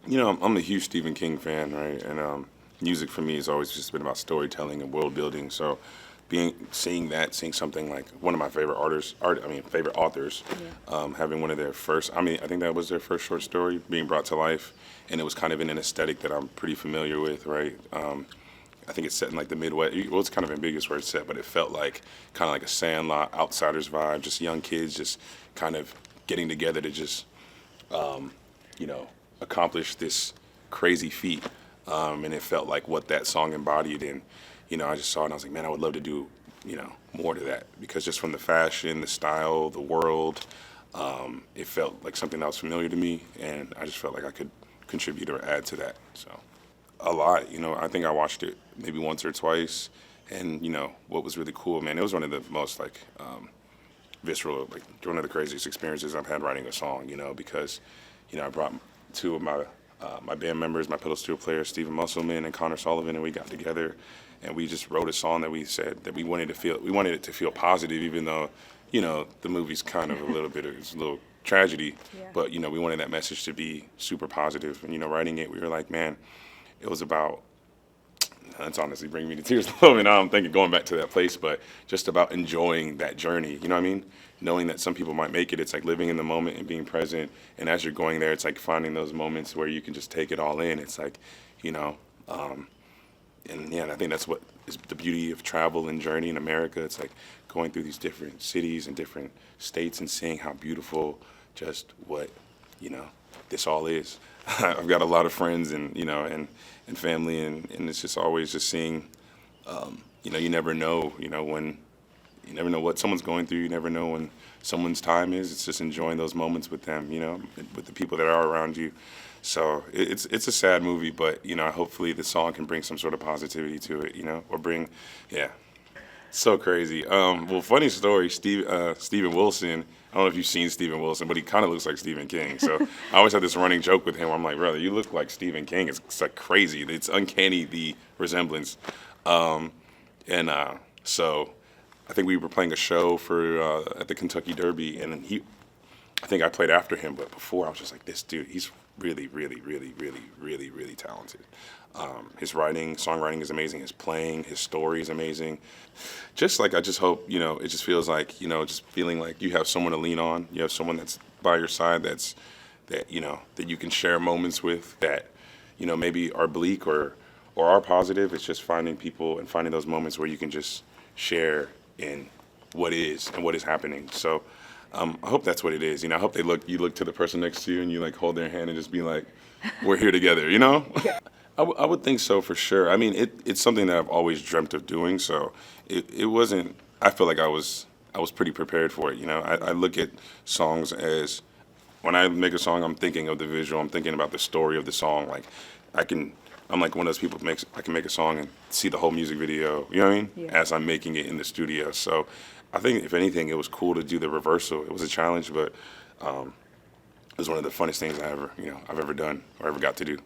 I'm a huge Stephen King fan, right? And music for me has always just been about storytelling and world building. So, seeing something like one of my favorite favorite authors, having one of their first, I think that was their first short story being brought to life, and it was kind of in an aesthetic that I'm pretty familiar with, right? I think it's set in like the Midwest. Well, it's kind of ambiguous where it's set, but it felt like kind of like a Sandlot, Outsiders vibe, just young kids just kind of getting together to just um, you know, accomplish this crazy feat. And it felt like what that song embodied. And, I just saw it and I was like, man, I would love to do, more to that. Because just from the fashion, the style, the world, it felt like something that was familiar to me. And I just felt like I could contribute or add to that. So, a lot. I think I watched it maybe once or twice. And, what was really cool, man, it was one of the most, like, visceral, like one of the craziest experiences I've had writing a song, because, I brought two of my band members, my pedal steel player, Stephen Musselman and Connor Sullivan, and we got together and we just wrote a song that we said that we wanted it to feel positive, even though, the movie's kind of a little bit of it's a little tragedy, but, we wanted that message to be super positive. And, writing it, we were like, man, it was about, that's honestly bringing me to tears a little bit now. I'm thinking going back to that place, but just about enjoying that journey. You know what I mean? Knowing that some people might make it. It's like living in the moment and being present. And as you're going there, it's like finding those moments where you can just take it all in. It's like, and I think that's what is the beauty of travel and journey in America. It's like going through these different cities and different states and seeing how beautiful just what, you know, this all is. I've got a lot of friends and family, and it's just always just seeing, you never know, when you never know what someone's going through. You never know when someone's time is. It's just enjoying those moments with them, with the people that are around you. So it's a sad movie, but hopefully the song can bring some sort of positivity to it, or bring, yeah. So crazy. Well, funny story. Steven Wilson. I don't know if you've seen Steven Wilson, but he kind of looks like Stephen King. So I always have this running joke with him. Where I'm like, brother, you look like Stephen King. It's like crazy. It's uncanny, the resemblance. So I think we were playing a show for at the Kentucky Derby, and I think I played after him, but before I was just like, this dude, he's really, really, really, really, really, really talented. His songwriting is amazing. His playing, his story is amazing. I just hope, it just feels like, just feeling like you have someone to lean on. You have someone that's by your side that you can share moments with that, maybe are bleak or are positive. It's just finding people and finding those moments where you can just share in what is and what is happening. So I hope that's what it is. I hope you look to the person next to you and you like hold their hand and just be like, we're here together, Yeah. I would think so for sure. I mean, it's something that I've always dreamt of doing. So it wasn't. I feel like I was pretty prepared for it. I look at songs as when I make a song, I'm thinking of the visual. I'm thinking about the story of the song. Like I'm like one of those people I can make a song and see the whole music video. You know what I mean? Yeah. As I'm making it in the studio. So I think if anything, it was cool to do the reversal. It was a challenge, but it was one of the funnest things I've ever done or ever got to do.